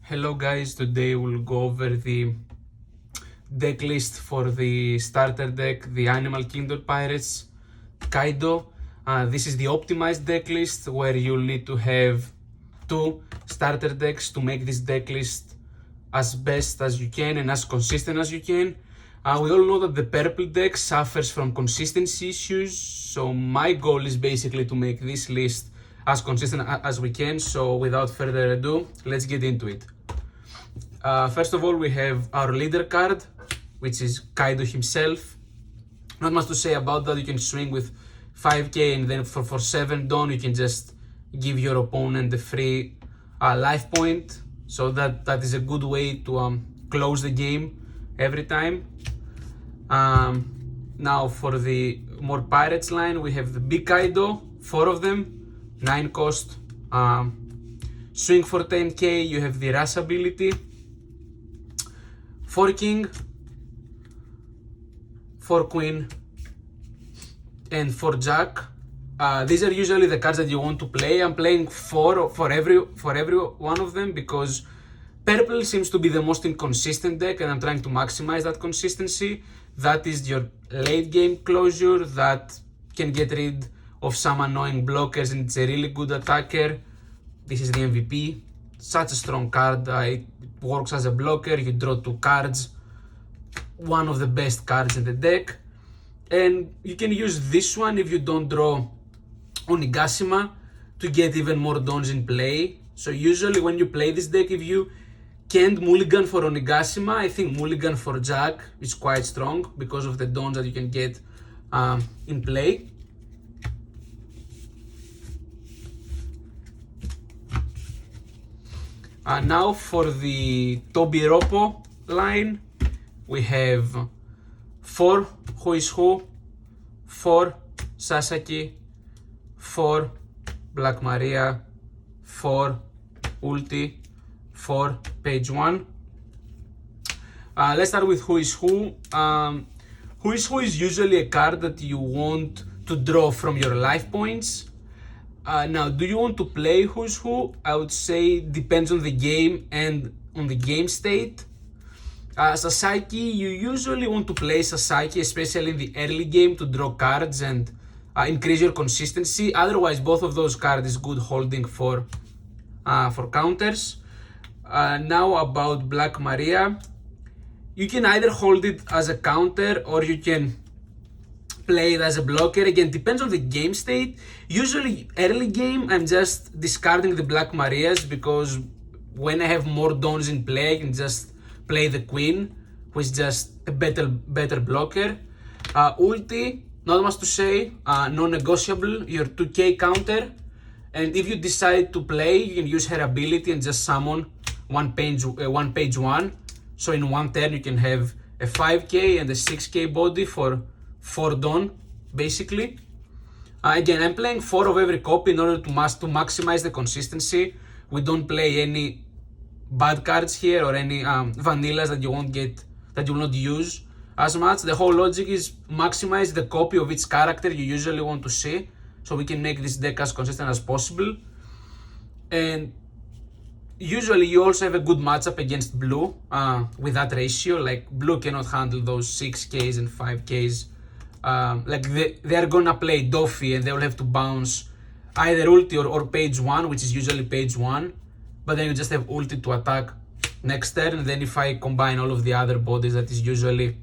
Hello guys, today we'll go over the deck list for the starter deck, the Animal Kingdom Pirates Kaido. This is the optimized deck list where you'll need to have two starter decks to make this deck list as best as you can and as consistent as you can. We all know that the purple deck suffers from consistency issues, so my goal is basically to make this list as consistent as we can. So without further ado, let's get into it. First of all, we have our leader card, which is Kaido himself. Not much to say about that. You can swing with 5k and then for 7 Dawn you can just give your opponent a free life point. So that is a good way to close the game every time. Now for the more Pirates line, we have the big Kaido, 4 of them, 9 cost. Swing for 10k, you have the Rush ability. 4 King, 4 Queen, and 4 Jack. These are usually the cards that you want to play. I'm playing 4 for every one of them because purple seems to be the most inconsistent deck and I'm trying to maximize that consistency. That is your late game closure that can get rid of some annoying blockers and it's a really good attacker. This is the MVP. Such a strong card. It works as a blocker. You draw 2 cards. One of the best cards in the deck. And you can use this one if you don't draw Onigashima to get even more dons in play. So usually when you play this deck, if you can't mulligan for Onigashima, I think mulligan for Jack is quite strong because of the dons that you can get in play. Now for the Tobiropo line, we have 4 Who is Who, 4 Sasaki, 4 Black Maria, 4 Ulti, 4 Page 1. Let's start with Who is Who. Who is Who is usually a card that you want to draw from your life points. Now, do you want to play Who's Who? I would say depends on the game and on the game state. Sasaki, you usually want to play Sasaki, especially in the early game to draw cards and increase your consistency. Otherwise, both of those cards is good holding for counters. Now about Black Maria, you can either hold it as a counter or you can play it as a blocker. Again, depends on the game state. Usually early game I'm just discarding the Black Marias because when I have more dons in play I can just play the Queen, who is just a better blocker. Ulti, not much to say, non-negotiable, your 2k counter, and if you decide to play you can use her ability and just summon one page 1. So in one turn you can have a 5k and a 6k body for 4 Dawn, basically. Again, I'm playing 4 of every copy in order to maximize the consistency. We don't play any bad cards here or any vanillas that you won't get, that you will not use as much. The whole logic is maximize the copy of each character you usually want to see, so we can make this deck as consistent as possible. And usually you also have a good matchup against blue with that ratio. Like blue cannot handle those 6ks and 5ks. Like they are gonna play Doffy and they will have to bounce either ulti or page 1, which is usually page 1, but then you just have ulti to attack next turn. And then if I combine all of the other bodies, that is usually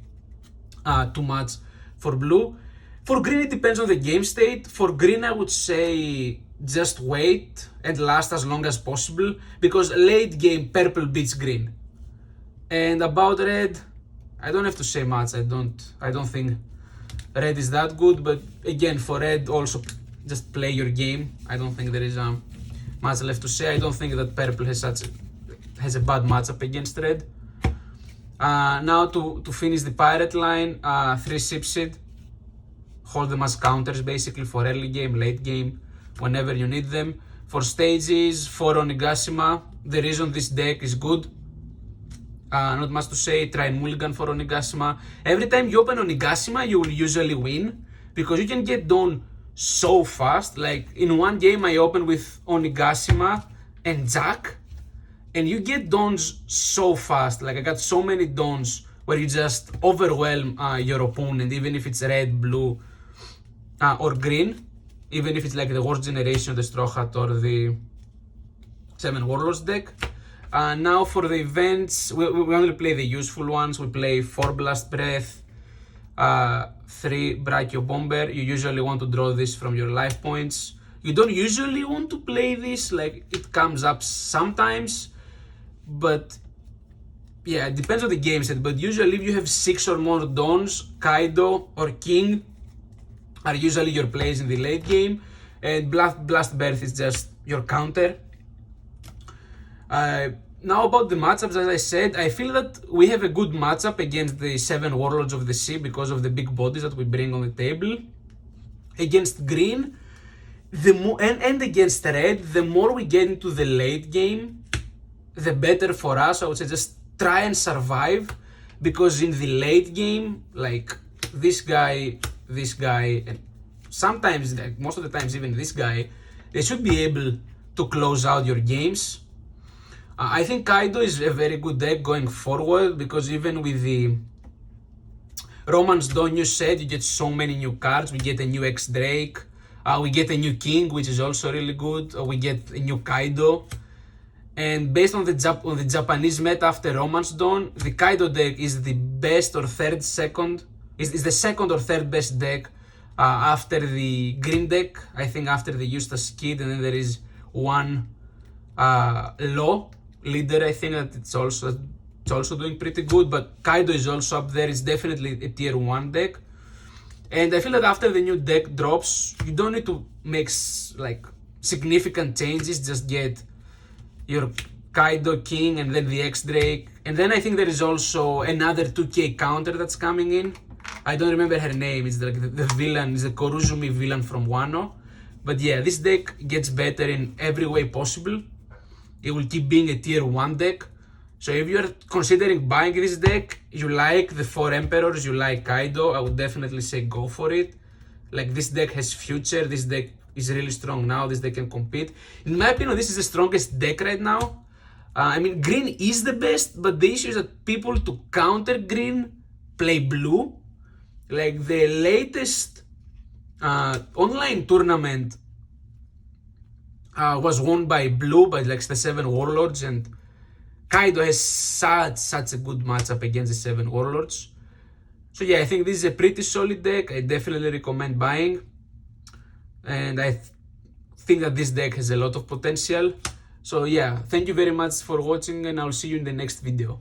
too much for blue. For green it depends on the game state. For green I would say just wait and last as long as possible because late game purple beats green. And about red, I don't have to say much. I don't think red is that good, but again for red also just play your game. I don't think there is much left to say. I don't think that purple has a bad matchup against red. Now to finish the pirate line, 3 Sipsid, hold them as counters basically for early game, late game, whenever you need them. For stages, 4 Onigashima. The reason this deck is good, not much to say, try mulligan for Onigashima. Every time you open Onigashima, you will usually win because you can get done so fast. Like in one game I opened with Onigashima and Jack and you get dons so fast. Like I got so many dons where you just overwhelm your opponent, even if it's red, blue, or green, even if it's like the Worst Generation, the Straw Hat, or the 7 Warlords deck. Now for the events, we only play the useful ones. We play 4 Blast Breath, 3 Brachio Bomber. You usually want to draw this from your life points. You don't usually want to play this, like it comes up sometimes, but yeah, it depends on the game set. But usually if you have 6 or more Dons, Kaido or King are usually your plays in the late game, and Blast Breath is just your counter. Now about the matchups, as I said, I feel that we have a good matchup against the 7 Warlords of the Sea because of the big bodies that we bring on the table. Against green, and against red, the more we get into the late game, the better for us. I would say just try and survive, because in the late game, like this guy, and sometimes, like most of the times even this guy, they should be able to close out your games. I think Kaido is a very good deck going forward, because even with the Romance Dawn new set, you get so many new cards. We get a new X-Drake, we get a new King, which is also really good, we get a new Kaido. And based on the Japanese meta after Romance Dawn, the Kaido deck is the best or is the second or third best deck after the green deck. I think after the Eustace Kid, and then there is one Law leader. I think that it's also doing pretty good, but Kaido is also up there. It's definitely a tier 1 deck. And I feel that after the new deck drops, you don't need to make like significant changes. Just get your Kaido King and then the X-Drake. And then I think there is also another 2k counter that's coming in. I don't remember her name. It's like the villain, it's the Koruzumi villain from Wano. But yeah, this deck gets better in every way possible. It will keep being a tier 1 deck. So if you're considering buying this deck, you like the 4 Emperors, you like Kaido, I would definitely say go for it. Like this deck has future, this deck is really strong now, this deck can compete. In my opinion, this is the strongest deck right now. I mean, green is the best, but the issue is that people to counter green play blue. Like the latest online tournament was won by blue, by like the 7 Warlords, and Kaido has such a good matchup against the 7 Warlords. So yeah, I think this is a pretty solid deck. I definitely recommend buying, and I think that this deck has a lot of potential. So yeah, thank you very much for watching, and I'll see you in the next video.